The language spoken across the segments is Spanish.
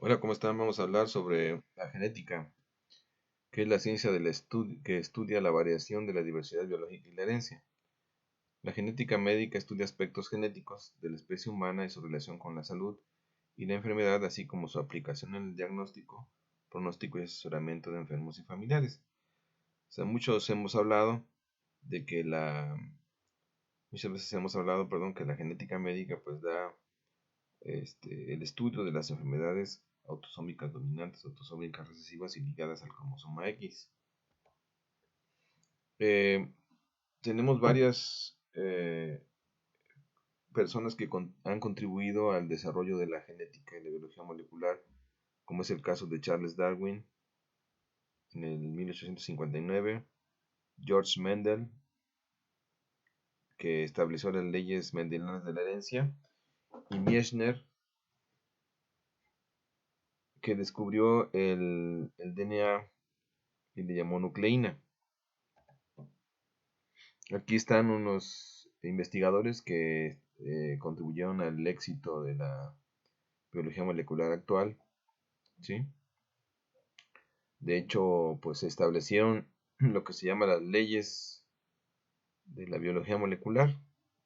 Hola, ¿cómo están? Vamos a hablar sobre la genética, que es la ciencia que estudia la variación de la diversidad biológica y la herencia. La genética médica estudia aspectos genéticos de la especie humana y su relación con la salud y la enfermedad, así como su aplicación en el diagnóstico, pronóstico y asesoramiento de enfermos y familiares. O sea, de que muchas veces hemos hablado, perdón, que la genética médica pues da el estudio de las enfermedades autosómicas dominantes, autosómicas recesivas y ligadas al cromosoma X. Eh, Tenemos varias personas que han contribuido al desarrollo de la genética y la biología molecular, como es el caso de Charles Darwin en el 1859, George Mendel, que estableció las leyes mendelianas de la herencia, y Mieshner, que descubrió el DNA y le llamó nucleína. Aquí están unos investigadores que contribuyeron al éxito de la biología molecular actual, ¿sí? De hecho, pues se establecieron lo que se llama las leyes de la biología molecular,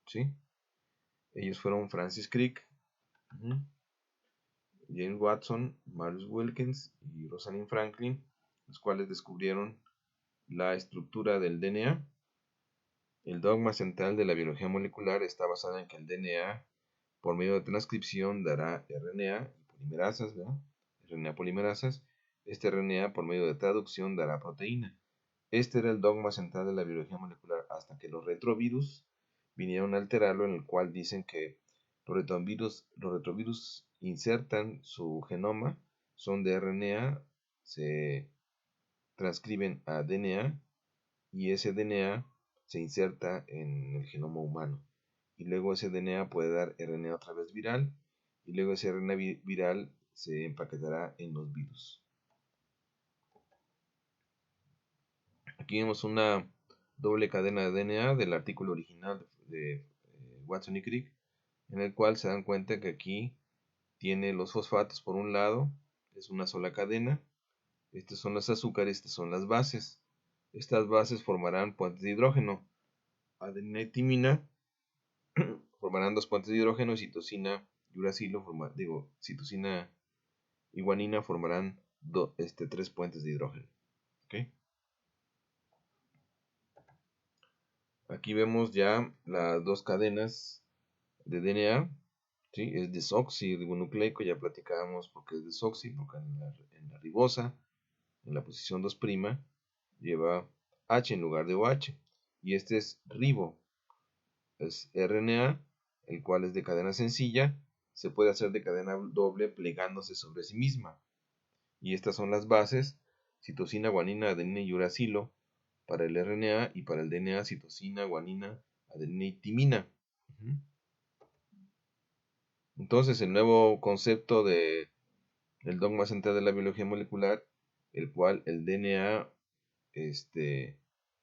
¿sí? Ellos fueron Francis Crick, James Watson, Marius Wilkins y Rosalind Franklin, los cuales descubrieron la estructura del DNA. El dogma central de la biología molecular está basado en que el DNA, por medio de transcripción, dará RNA y polimerasas, ¿verdad? RNA polimerasas. Este RNA, por medio de traducción, dará proteína. Este era el dogma central de la biología molecular hasta que los retrovirus vinieron a alterarlo, en el cual dicen que los retrovirus insertan su genoma, son de RNA, se transcriben a DNA y ese DNA se inserta en el genoma humano. Y luego ese DNA puede dar RNA otra vez viral y luego ese RNA viral se empaquetará en los virus. Aquí vemos una doble cadena de DNA del artículo original de Watson y Crick, en el cual se dan cuenta que aquí tiene los fosfatos por un lado, es una sola cadena, estos son los azúcares, estas son las bases. Estas bases formarán puentes de hidrógeno. Adenina y timina formarán dos puentes de hidrógeno y citosina y uracilo, citosina y guanina formarán tres puentes de hidrógeno. ¿Okay? Aquí vemos ya las dos cadenas de DNA, ¿sí? Es desoxirribonucleico, ya platicábamos porque es desoxi, porque en la ribosa, en la posición 2' lleva H en lugar de OH, y este es ribo, es RNA, el cual es de cadena sencilla, se puede hacer de cadena doble plegándose sobre sí misma, y estas son las bases, citosina, guanina, adenina y uracilo, para el RNA, y para el DNA, citosina, guanina, adenina y timina. Entonces, el nuevo concepto del dogma central de la biología molecular, el cual el DNA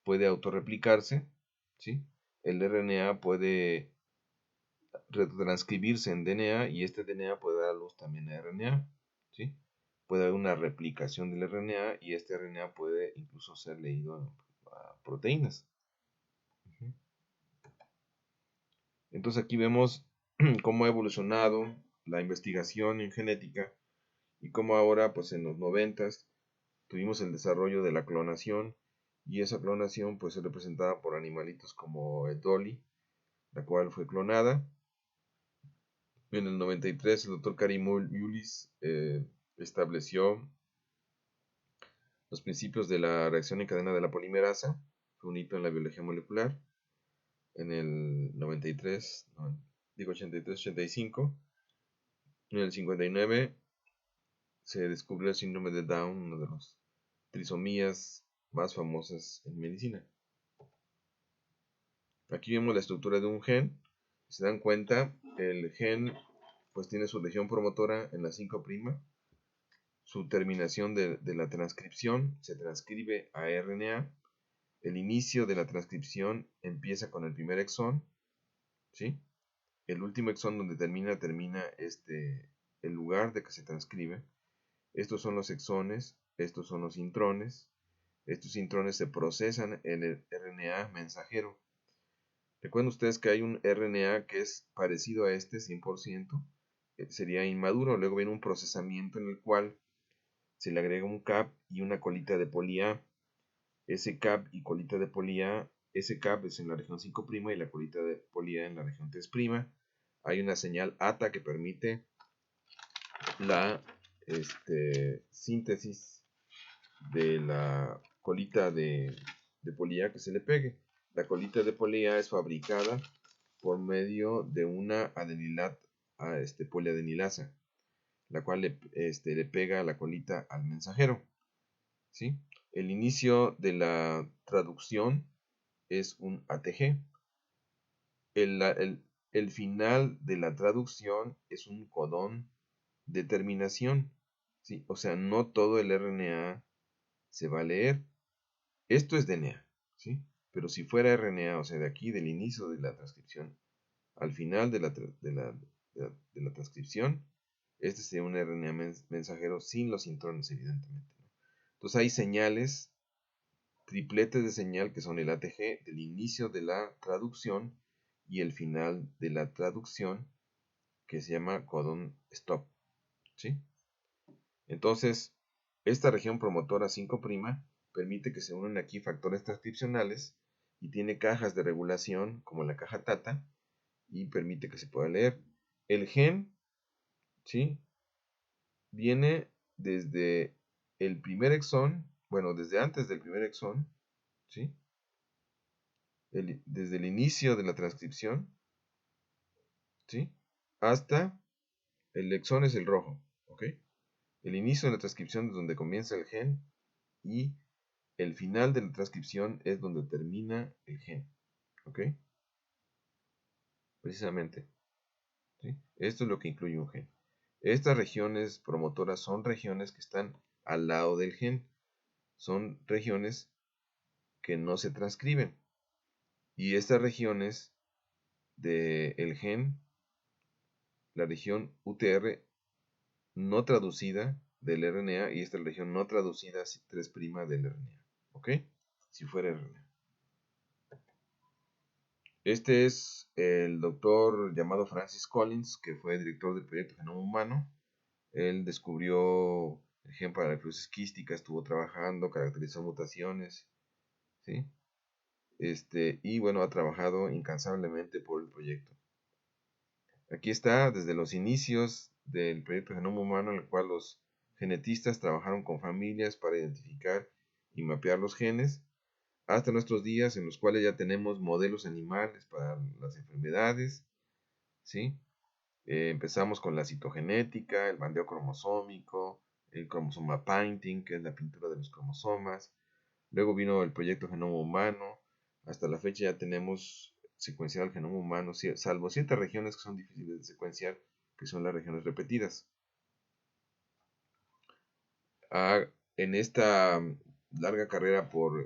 puede autorreplicarse, ¿sí? El RNA puede retranscribirse en DNA y este DNA puede dar luz también a RNA, ¿sí? Puede haber una replicación del RNA y este RNA puede incluso ser leído a proteínas. Entonces aquí vemos cómo ha evolucionado la investigación en genética y cómo ahora, pues en los 90s, tuvimos el desarrollo de la clonación y esa clonación pues es representada por animalitos como el Dolly, la cual fue clonada. En el 93 el doctor Karim Mullis estableció los principios de la reacción en cadena de la polimerasa, fue un hito en la biología molecular. En el 93, no, digo 83, 85, en el 59 se descubrió el síndrome de Down, una de las trisomías más famosas en medicina. Aquí vemos la estructura de un gen. Si se dan cuenta, el gen pues tiene su región promotora en la 5', su terminación de la transcripción se transcribe a RNA, el inicio de la transcripción empieza con el primer exón, ¿sí? El último exón donde termina el lugar de que se transcribe, Estos son los exones, estos son los intrones. Estos intrones se procesan en el RNA mensajero. Recuerden ustedes que hay un RNA que es parecido a este 100%, sería inmaduro. Luego viene un procesamiento en el cual se le agrega un cap y una colita de poli A. Ese cap y colita de poli A, ese cap es en la región 5' y la colita de poli A en la región 3'. Hay una señal ATA que permite la síntesis de la colita de poli A que se le pegue. La colita de poli A es fabricada por medio de una poliadenilasa, la cual le pega la colita al mensajero, ¿sí? El inicio de la traducción es un ATG. El final de la traducción es un codón de terminación, ¿sí? O sea, no todo el RNA se va a leer. Esto es DNA, ¿sí? Pero si fuera RNA, o sea, de aquí, del inicio de la transcripción al final de la transcripción, este sería un RNA mensajero sin los intrones, evidentemente, ¿no? Entonces hay señales, tripletes de señal, que son el ATG del inicio de la traducción y el final de la traducción, que se llama codón stop, ¿sí? Entonces, esta región promotora 5' permite que se unan aquí factores transcripcionales y tiene cajas de regulación como la caja TATA y permite que se pueda leer. El gen, ¿sí?, viene desde el primer exón, bueno, desde antes del primer exón, ¿sí?, desde el inicio de la transcripción, ¿sí?, hasta el exón es el rojo, ¿ok? El inicio de la transcripción es donde comienza el gen y el final de la transcripción es donde termina el gen, ¿ok? Precisamente, ¿sí? Esto es lo que incluye un gen. Estas regiones promotoras son regiones que están al lado del gen. Son regiones que no se transcriben. Y estas regiones del gen, la región UTR no traducida del RNA y esta región no traducida 3' del RNA. ¿Ok? Si fuera RNA. Este es el doctor llamado Francis Collins, que fue director del proyecto Genoma Humano. Él descubrió el gen para la fibrosis quística, estuvo trabajando, caracterizó mutaciones, ¿sí? Y bueno, ha trabajado incansablemente por el proyecto. Aquí está desde los inicios del proyecto Genoma Humano, en el cual los genetistas trabajaron con familias para identificar y mapear los genes, hasta nuestros días en los cuales ya tenemos modelos animales para las enfermedades, ¿sí? Empezamos con la citogenética, el bandeo cromosómico, el cromosoma painting, que es la pintura de los cromosomas. Luego vino el proyecto Genoma Humano. Hasta la fecha ya tenemos secuenciado el genoma humano, salvo 7 regiones que son difíciles de secuenciar, que son las regiones repetidas. En esta larga carrera por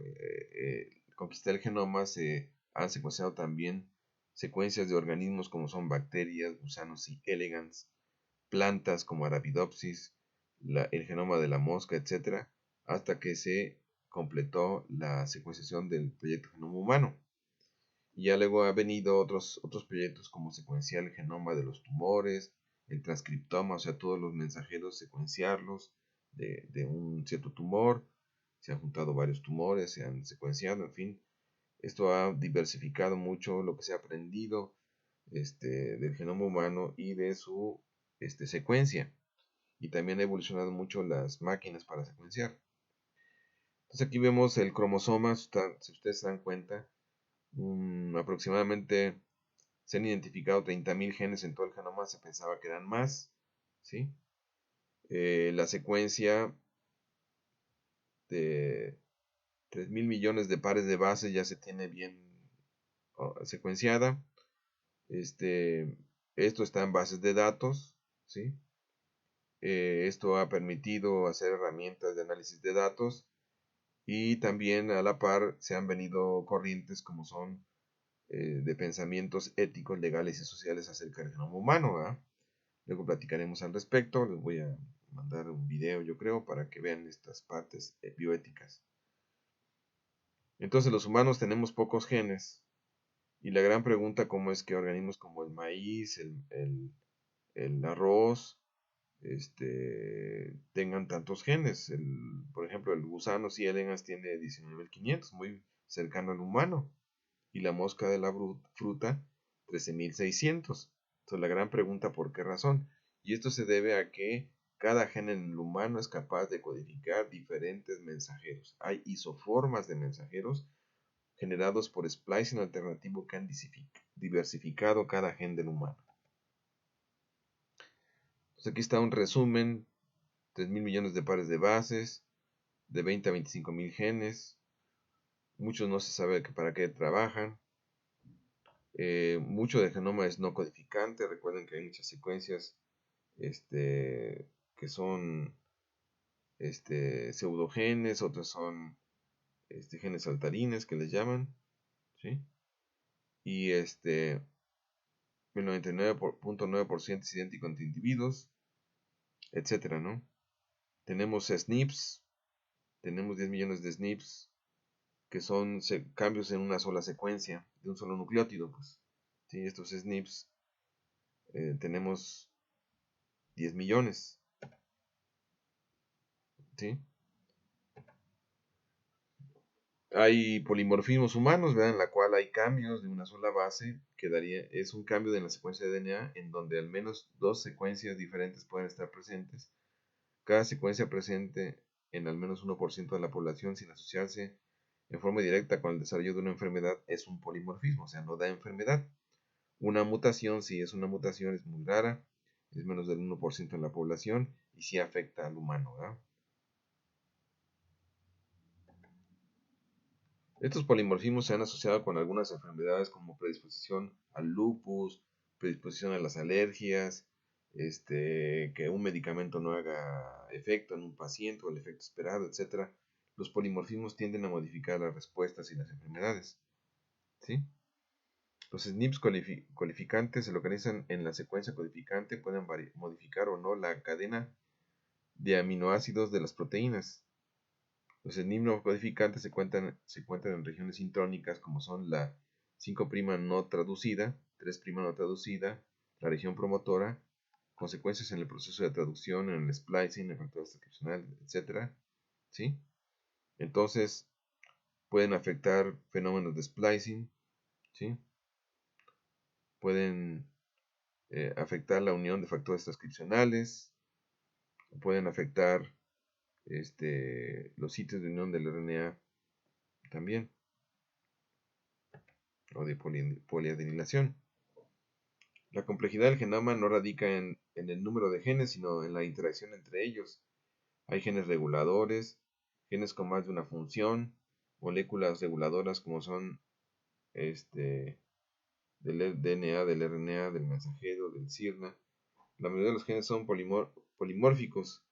conquistar el genoma se han secuenciado también secuencias de organismos como son bacterias, gusanos y elegans, plantas como Arabidopsis, el genoma de la mosca, etc., hasta que se completó la secuenciación del proyecto Genoma Humano. Y ya luego ha venido otros proyectos como secuenciar el genoma de los tumores, el transcriptoma, o sea, todos los mensajeros, secuenciarlos de un cierto tumor. Se han juntado varios tumores, se han secuenciado, en fin. Esto ha diversificado mucho lo que se ha aprendido del genoma humano y de su secuencia. Y también ha evolucionado mucho las máquinas para secuenciar. Entonces aquí vemos el cromosoma, si ustedes se dan cuenta, aproximadamente se han identificado 30.000 genes en todo el genoma, se pensaba que eran más, ¿sí? La secuencia de 3.000 millones de pares de bases ya se tiene bien secuenciada. Esto está en bases de datos, ¿sí? Esto ha permitido hacer herramientas de análisis de datos y también a la par se han venido corrientes como son de pensamientos éticos, legales y sociales acerca del genoma humano, ¿verdad? Luego platicaremos al respecto, les voy a mandar un video, yo creo, para que vean estas partes bioéticas. Entonces los humanos tenemos pocos genes y la gran pregunta cómo es que organismos como el maíz, el arroz, tengan tantos genes. Por ejemplo, el gusano C. elegans tiene 19.500, muy cercano al humano, y la mosca de la fruta 13.600. Entonces la gran pregunta, ¿por qué razón? Y esto se debe a que cada gen en el humano es capaz de codificar diferentes mensajeros. Hay isoformas de mensajeros generados por splicing alternativo que han diversificado cada gen del humano. Entonces aquí está un resumen: 3.000 millones de pares de bases, de 20 a 25.000 genes. Muchos no se sabe para qué trabajan. Mucho del genoma es no codificante. Recuerden que hay muchas secuencias que son pseudogenes, otros son genes saltarines que les llaman, ¿sí? Y el 99.9% es idéntico entre individuos, etcétera, ¿no? Tenemos SNPs, tenemos 10 millones de SNPs, que son cambios en una sola secuencia de un solo nucleótido, pues. ¿Sí? Estos SNPs tenemos 10 millones, ¿sí? Hay polimorfismos humanos, ¿verdad? En la cual hay cambios de una sola base, es un cambio de la secuencia de DNA en donde al menos dos secuencias diferentes pueden estar presentes. Cada secuencia presente en al menos 1% de la población sin asociarse en forma directa con el desarrollo de una enfermedad es un polimorfismo, o sea, no da enfermedad. Una mutación, si es una mutación, es muy rara, es menos del 1% en la población y sí afecta al humano, ¿verdad? Estos polimorfismos se han asociado con algunas enfermedades como predisposición al lupus, predisposición a las alergias, que un medicamento no haga efecto en un paciente o el efecto esperado, etc. Los polimorfismos tienden a modificar las respuestas y las enfermedades, ¿sí? Los SNPs codificantes se localizan en la secuencia codificante, pueden modificar o no la cadena de aminoácidos de las proteínas. Los enigmas codificantes se encuentran en regiones intrónicas como son la 5' no traducida, 3' no traducida, la región promotora, consecuencias en el proceso de traducción, en el splicing, en el factor transcripcional, etc. ¿Sí? Entonces, pueden afectar fenómenos de splicing, ¿sí? Pueden afectar la unión de factores transcripcionales, pueden afectar los sitios de unión del RNA también, o de poliadenilación. La complejidad del genoma no radica en el número de genes, sino en la interacción entre ellos. Hay genes reguladores, genes con más de una función, moléculas reguladoras como son del DNA, del RNA, del mensajero, del siRNA. La mayoría de los genes son polimórficos.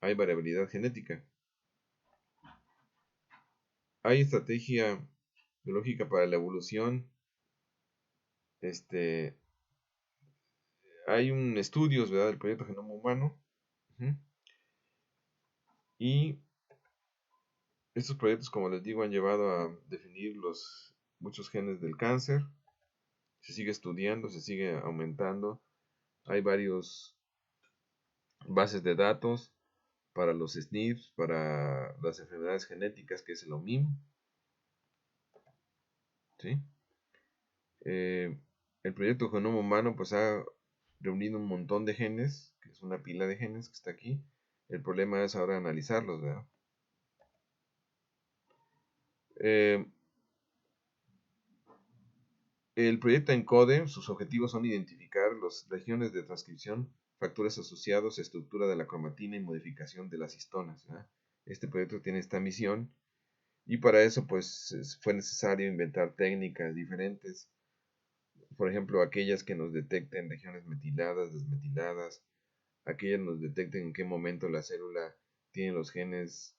Hay variabilidad genética. Hay estrategia biológica para la evolución. Hay estudios, ¿verdad?, del proyecto Genoma Humano. Y estos proyectos, como les digo, han llevado a definir muchos genes del cáncer. Se sigue estudiando, se sigue aumentando. Hay varios bases de datos para los SNPs, para las enfermedades genéticas, que es el OMIM. ¿Sí? El proyecto Genoma Humano pues ha reunido un montón de genes, que es una pila de genes que está aquí. El problema es ahora analizarlos, ¿verdad? El proyecto ENCODE, sus objetivos son identificar las regiones de transcripción, factores asociados, estructura de la cromatina y modificación de las histonas, ¿verdad? Este proyecto tiene esta misión y para eso pues fue necesario inventar técnicas diferentes, por ejemplo aquellas que nos detecten regiones metiladas, desmetiladas, aquellas nos detecten en qué momento la célula tiene los genes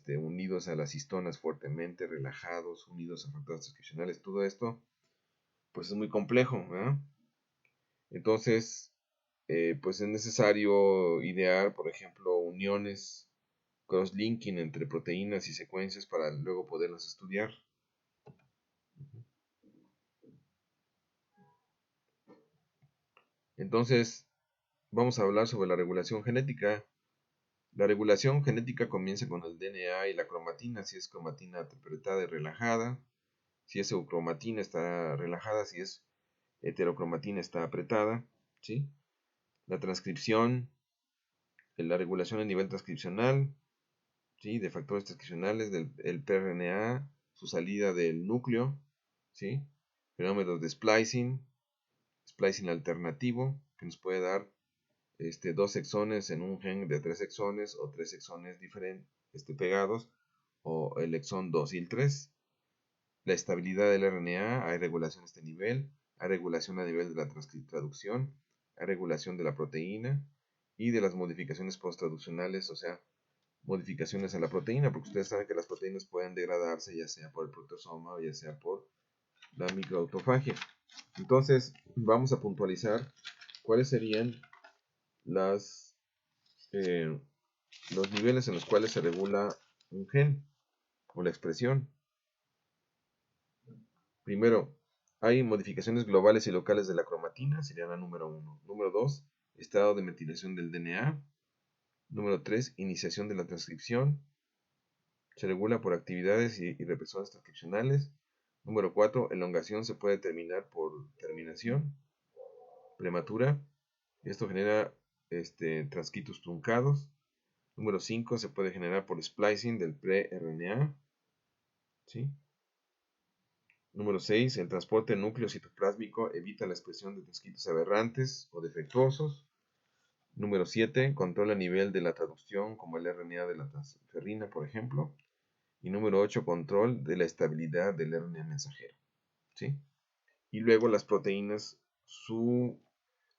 unidos a las histonas fuertemente, relajados, unidos a factores transcripcionales. Todo esto pues es muy complejo, ¿verdad? Entonces pues es necesario idear, por ejemplo, uniones cross-linking entre proteínas y secuencias para luego poderlas estudiar. Entonces, vamos a hablar sobre la regulación genética. La regulación genética comienza con el DNA y la cromatina, si es cromatina apretada y relajada, si es eucromatina está relajada, si es heterocromatina está apretada, ¿sí? La transcripción, la regulación a nivel transcripcional, ¿sí? De factores transcripcionales del pRNA, su salida del núcleo, ¿sí? Fenómenos de splicing alternativo, que nos puede dar dos exones en un gen de 3 exones o 3 exones diferentes pegados, o el exón 2 y el 3. La estabilidad del RNA, hay regulación a este nivel, hay regulación a nivel de la traducción, hay regulación de la proteína y de las modificaciones post-traduccionales, o sea, modificaciones a la proteína, porque ustedes saben que las proteínas pueden degradarse ya sea por el proteosoma o ya sea por la microautofagia. Entonces, vamos a puntualizar cuáles serían las, los niveles en los cuales se regula un gen o la expresión. Primero, hay modificaciones globales y locales de la cromatina, sería la número 1. Número 2, estado de metilación del DNA. Número 3, iniciación de la transcripción. Se regula por actividades y represores transcripcionales. Número 4, elongación se puede determinar por terminación prematura. Esto genera transcritos truncados. Número 5, se puede generar por splicing del pre-RNA. ¿Sí? Número 6. El transporte núcleo citoplásmico evita la expresión de transcritos aberrantes o defectuosos. Número 7. Controla el nivel de la traducción, como el RNA de la transferrina, por ejemplo. Y número 8. Control de la estabilidad del RNA mensajero. ¿Sí? Y luego las proteínas, su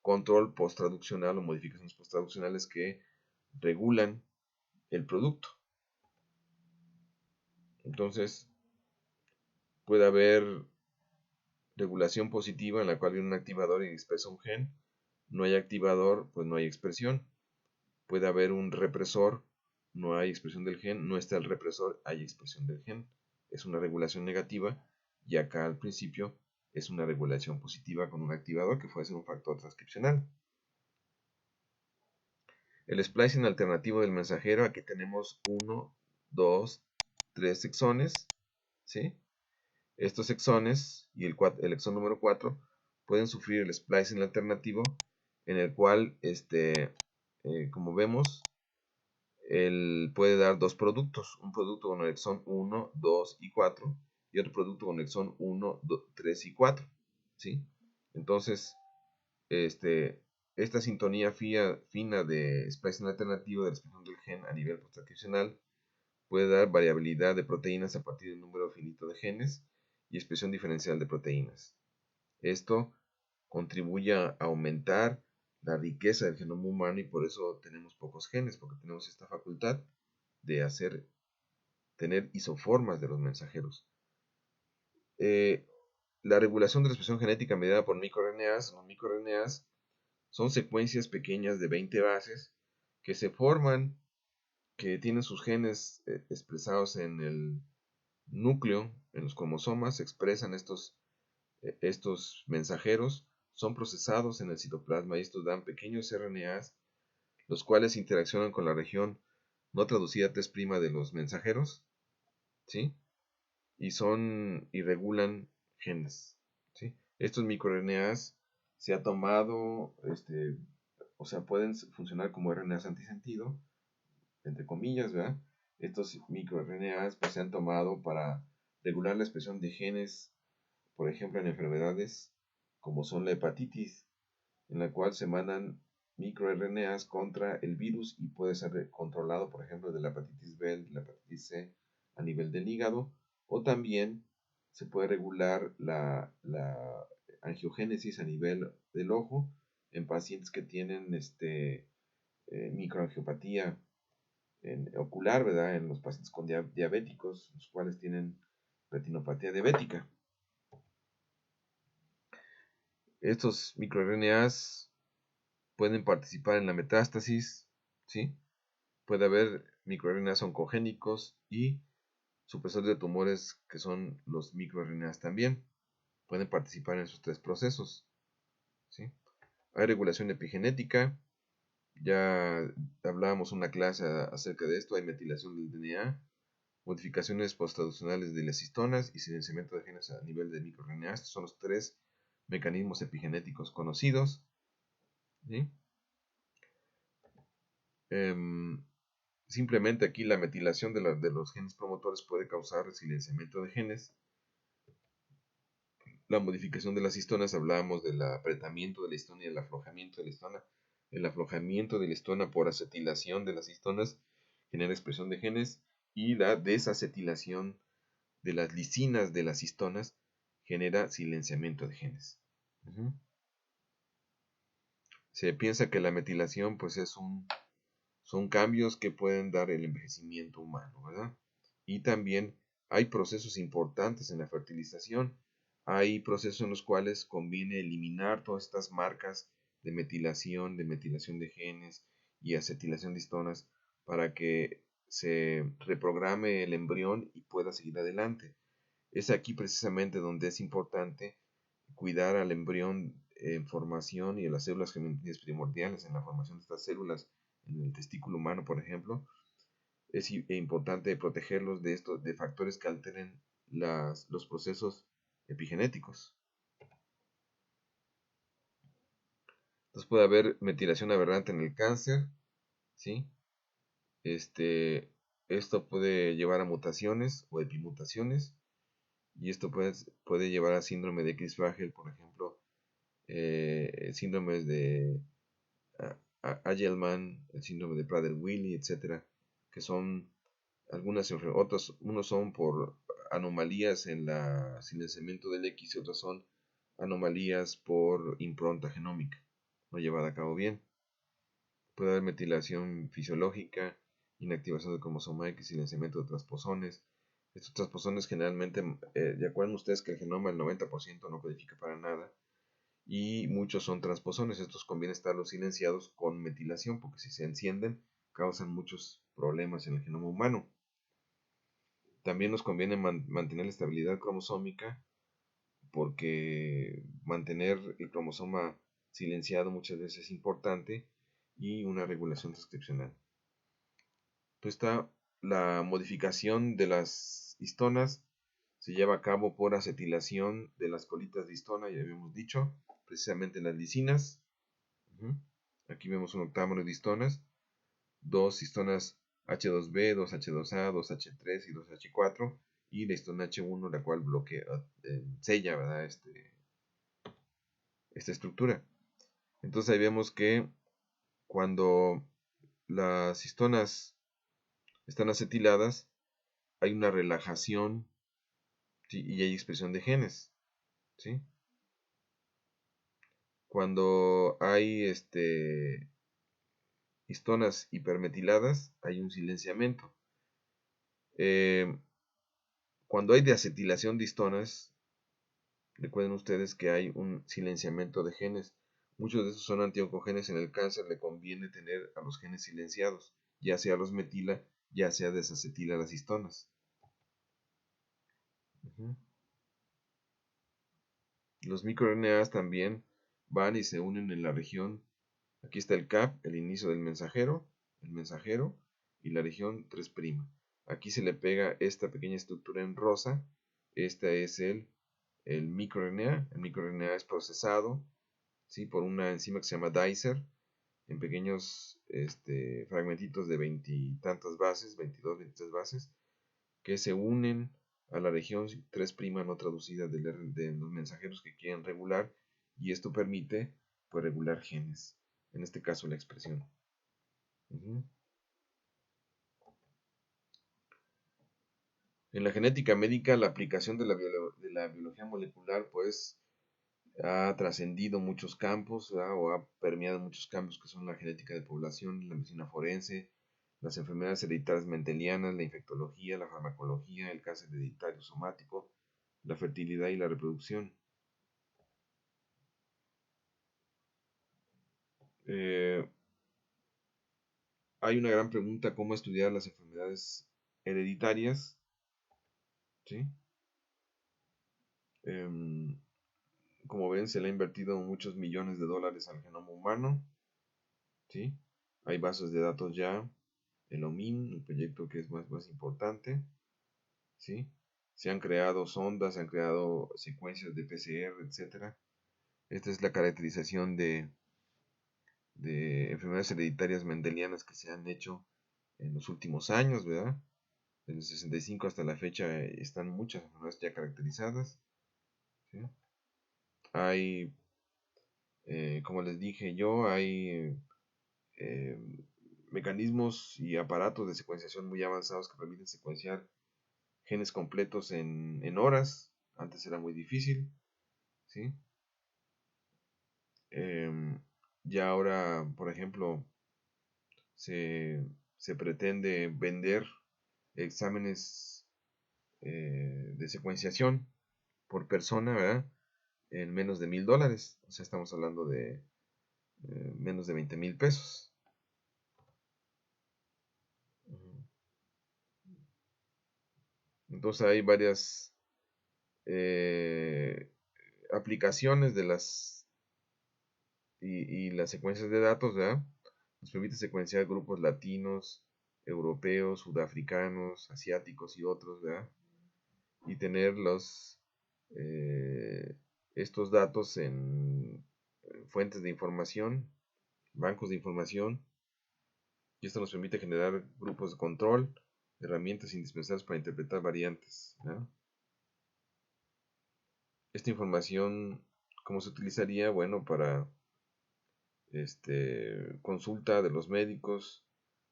control posttraduccional o modificaciones posttraduccionales que regulan el producto. Entonces, puede haber regulación positiva en la cual viene un activador y expresa un gen. No hay activador, pues no hay expresión. Puede haber un represor, no hay expresión del gen. No está el represor, hay expresión del gen. Es una regulación negativa. Y acá al principio es una regulación positiva con un activador que puede ser un factor transcripcional. El splicing alternativo del mensajero, aquí tenemos 1, 2, 3 exones, ¿sí? Estos exones y el exón número 4 pueden sufrir el splicing alternativo, en el cual, como vemos, él puede dar dos productos, un producto con el exón 1, 2 y 4 y otro producto con el exón 1, 2, 3 y 4, ¿sí? Entonces, esta sintonía fina de splicing alternativo de la expresión del gen a nivel transcripcional puede dar variabilidad de proteínas a partir de un número finito de genes y expresión diferencial de proteínas. Esto contribuye a aumentar la riqueza del genoma humano y por eso tenemos pocos genes, porque tenemos esta facultad de tener isoformas de los mensajeros. La regulación de la expresión genética mediada por microRNAs. Los microRNAs son secuencias pequeñas de 20 bases que se forman, que tienen sus genes expresados en el núcleo, en los cromosomas, se expresan estos mensajeros, son procesados en el citoplasma y estos dan pequeños RNAs, los cuales interaccionan con la región no traducida 3' de los mensajeros, ¿sí? Y regulan genes, ¿sí? Estos microRNAs se ha tomado, o sea, pueden funcionar como RNAs antisentido, entre comillas, ¿verdad? Estos microRNAs pues, se han tomado para regular la expresión de genes, por ejemplo, en enfermedades como son la hepatitis, en la cual se mandan microRNAs contra el virus y puede ser controlado, por ejemplo, de la hepatitis B, de la hepatitis C a nivel del hígado, o también se puede regular la angiogénesis a nivel del ojo en pacientes que tienen microangiopatía ocular, ¿verdad? En los pacientes con diabéticos, los cuales tienen retinopatía diabética. Estos microRNAs pueden participar en la metástasis, ¿sí? Puede haber microRNAs oncogénicos y supresores de tumores que son los microRNAs también. Pueden participar en esos tres procesos, ¿sí? Hay regulación epigenética, ya hablábamos una clase acerca de esto, hay metilación del DNA, modificaciones posttraduccionales de las histonas y silenciamiento de genes a nivel de microRNA. Estos son los tres mecanismos epigenéticos conocidos, ¿sí? Simplemente aquí la metilación de los genes promotores puede causar silenciamiento de genes. La modificación de las histonas, hablábamos del apretamiento de la histona y el aflojamiento de la histona. El aflojamiento de la histona por acetilación de las histonas genera expresión de genes, y la desacetilación de las lisinas de las histonas genera silenciamiento de genes. Se piensa que la metilación pues son cambios que pueden dar el envejecimiento humano, ¿verdad? Y también hay procesos importantes en la fertilización. Hay procesos en los cuales conviene eliminar todas estas marcas de metilación de genes y acetilación de histonas para que se reprograme el embrión y pueda seguir adelante. Es aquí precisamente donde es importante cuidar al embrión en formación y a las células geminales primordiales en la formación de estas células en el testículo humano, por ejemplo. Es importante protegerlos de estos de factores que alteren los procesos epigenéticos. Entonces puede haber metilación aberrante en el cáncer, ¿sí? Esto puede llevar a mutaciones o epimutaciones, y esto puede llevar a síndrome de Creutzfeldt, por ejemplo, síndromes de Angelman, el síndrome de Prader-Willi, etcétera, que son algunas enfermedades. Unos son por anomalías en el silenciamiento del X, y otros son anomalías por impronta genómica no llevada a cabo bien. Puede haber metilación fisiológica, inactivación del cromosoma X, silenciamiento de transposones. Estos transposones generalmente, ¿de acuerdo ustedes que el genoma el 90% no codifica para nada? Y muchos son transposones. Estos conviene estarlos silenciados con metilación, porque si se encienden causan muchos problemas en el genoma humano. También nos conviene mantener la estabilidad cromosómica, porque mantener el cromosoma silenciado muchas veces es importante, y una regulación transcripcional. Entonces está la modificación de las histonas, se lleva a cabo por acetilación de las colitas de histona, ya habíamos dicho, precisamente las lisinas. Aquí vemos un octámero de histonas, dos histonas H2B, 2H2A, 2H3 y 2H4, y la histona H1, la cual bloquea, sella, ¿verdad? Esta estructura. Entonces ahí vemos que cuando las histonas están acetiladas, hay una relajación, ¿sí? Y hay expresión de genes, ¿sí? Cuando hay histonas hipermetiladas, hay un silenciamiento. Cuando hay deacetilación de histonas, recuerden ustedes que hay un silenciamiento de genes. Muchos de esos son antioncogenes. En el cáncer le conviene tener a los genes silenciados, ya sea los metila, ya sea desacetila las histonas. Los microRNAs también van y se unen en la región. Aquí está el CAP, el inicio del mensajero, y la región 3'. Aquí se le pega esta pequeña estructura en rosa. Esta es el microRNA. El microRNA es procesado, ¿sí?, por una enzima que se llama Dicer, en pequeños fragmentitos de 20 y tantas bases, 22, 23 bases, que se unen a la región 3' no traducida de los mensajeros que quieren regular, y esto permite pues regular genes, en este caso la expresión. En la genética médica, la aplicación de la biología molecular pues ha trascendido muchos campos, ¿verdad?, o ha permeado muchos campos, que son la genética de población, la medicina forense, las enfermedades hereditarias mendelianas, la infectología, la farmacología, el cáncer hereditario somático, la fertilidad y la reproducción. Eh, Hay una gran pregunta: ¿cómo estudiar las enfermedades hereditarias? ¿Sí? Em, Como ven, se le ha invertido muchos millones de dólares al genoma humano. ¿Sí? Hay bases de datos ya, el OMIM, el proyecto que es más importante. ¿Sí? Se han creado sondas, se han creado secuencias de PCR, etcétera. Esta es la caracterización de enfermedades hereditarias mendelianas que se han hecho en los últimos años, ¿verdad? Desde el 65 hasta la fecha están muchas enfermedades ya caracterizadas. ¿Sí? Hay, como les dije yo, hay eh, mecanismos y aparatos de secuenciación muy avanzados que permiten secuenciar genes completos en horas. Antes era muy difícil. ¿Sí? Ya ahora, por ejemplo, se, se pretende vender exámenes de secuenciación por persona, ¿verdad? En menos de $1,000. O sea, estamos hablando de menos de 20,000 pesos. Entonces hay varias eh, aplicaciones de y las secuencias de datos, ¿verdad? Nos permite secuenciar grupos latinos, europeos, sudafricanos, asiáticos y otros, ¿verdad? Y tener eh, estos datos en fuentes de información, bancos de información, y esto nos permite generar grupos de control, herramientas indispensables para interpretar variantes, ¿no? Esta información, ¿cómo se utilizaría? Bueno, para consulta de los médicos,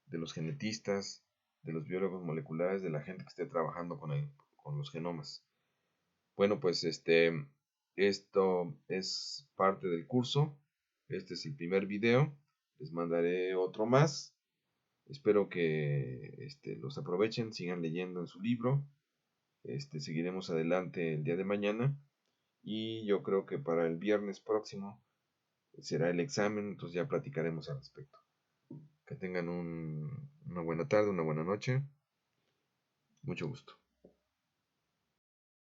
de los genetistas, de los biólogos moleculares, de la gente que esté trabajando con los genomas. Bueno, pues esto es parte del curso. Este es el primer video. Les mandaré otro más. Espero que los aprovechen, sigan leyendo en su libro. Seguiremos adelante el día de mañana. Y yo creo que para el viernes próximo será el examen, entonces ya platicaremos al respecto. Que tengan una buena tarde, una buena noche. Mucho gusto.